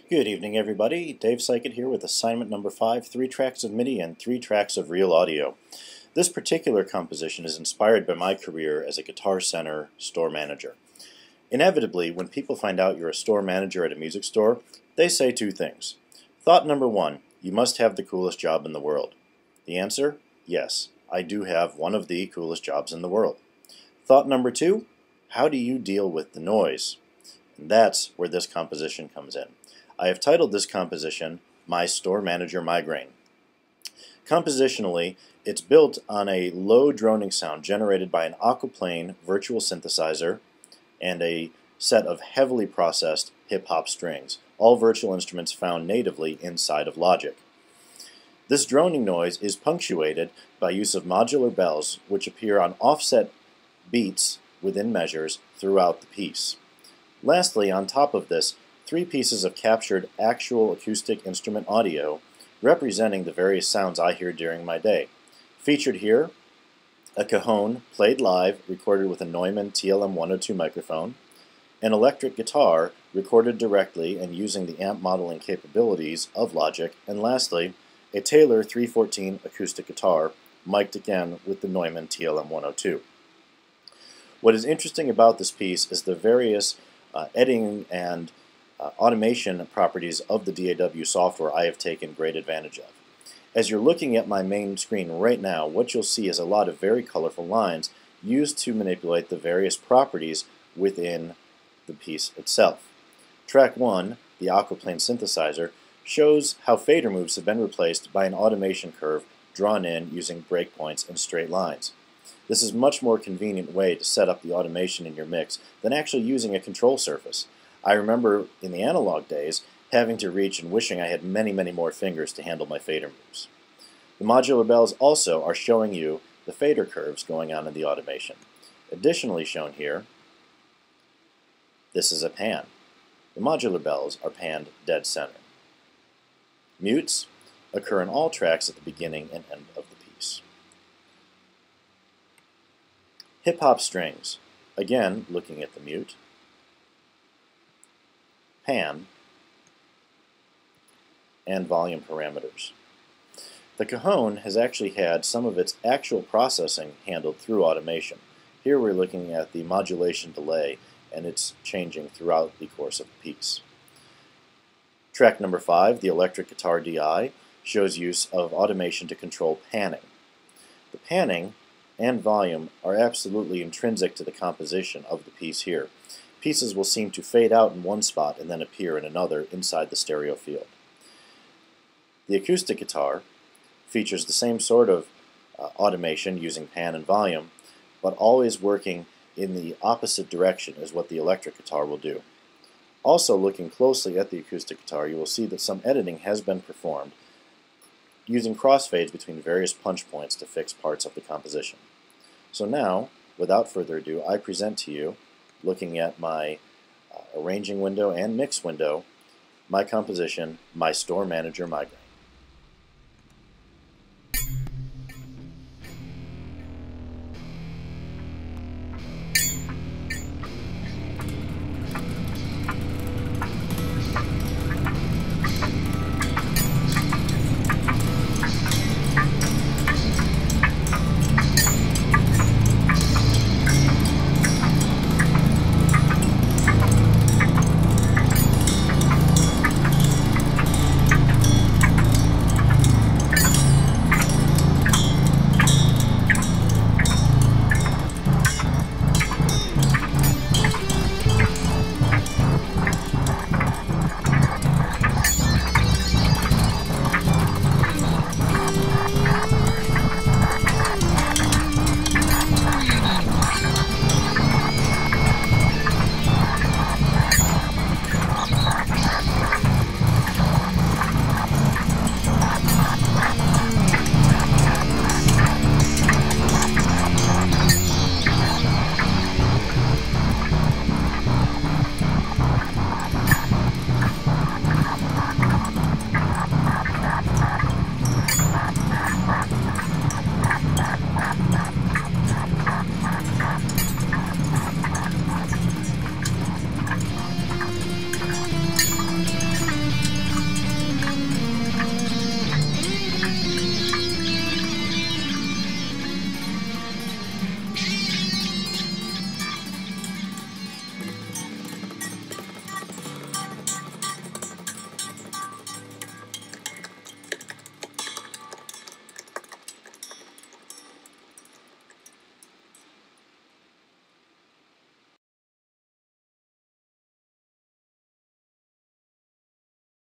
Good evening, everybody. Dave Sykett here with assignment number 5, 3 tracks of MIDI and 3 tracks of real audio. This particular composition is inspired by my career as a Guitar Center store manager. Inevitably, when people find out you're a store manager at a music store, they say two things. Thought number 1, you must have the coolest job in the world. The answer? Yes, I do have one of the coolest jobs in the world. Thought number 2, how do you deal with the noise? And that's where this composition comes in. I have titled this composition, My Store Manager Migraine. Compositionally, it's built on a low droning sound generated by an aquaplane virtual synthesizer and a set of heavily processed hip-hop strings, all virtual instruments found natively inside of Logic. This droning noise is punctuated by use of modular bells which appear on offset beats within measures throughout the piece. Lastly, on top of this, 3 pieces of captured actual acoustic instrument audio representing the various sounds I hear during my day. Featured here, a cajon played live recorded with a Neumann TLM-102 microphone, an electric guitar recorded directly and using the amp modeling capabilities of Logic, and lastly, a Taylor 314 acoustic guitar mic'd again with the Neumann TLM-102. What is interesting about this piece is the various editing and automation properties of the DAW software I have taken great advantage of. As you're looking at my main screen right now, what you'll see is a lot of very colorful lines used to manipulate the various properties within the piece itself. Track 1, the aquaplane synthesizer, shows how fader moves have been replaced by an automation curve drawn in using breakpoints and straight lines. This is a much more convenient way to set up the automation in your mix than actually using a control surface. I remember in the analog days having to reach and wishing I had many more fingers to handle my fader moves. The modular bells also are showing you the fader curves going on in the automation. Additionally shown here, this is a pan. The modular bells are panned dead center. Mutes occur in all tracks at the beginning and end of the piece. Hip-hop strings, again looking at the mute, pan, and volume parameters. The cajon has actually had some of its actual processing handled through automation. Here we're looking at the modulation delay, and it's changing throughout the course of the piece. Track number 5, the electric guitar DI, shows use of automation to control panning. The panning and volume are absolutely intrinsic to the composition of the piece here. Pieces will seem to fade out in one spot and then appear in another inside the stereo field. The acoustic guitar features the same sort of automation using pan and volume, but always working in the opposite direction as what the electric guitar will do. Also, looking closely at the acoustic guitar, you will see that some editing has been performed using crossfades between various punch points to fix parts of the composition. So now, without further ado, I present to you, looking at my arranging window and mix window, my composition, My Store Manager Migraine.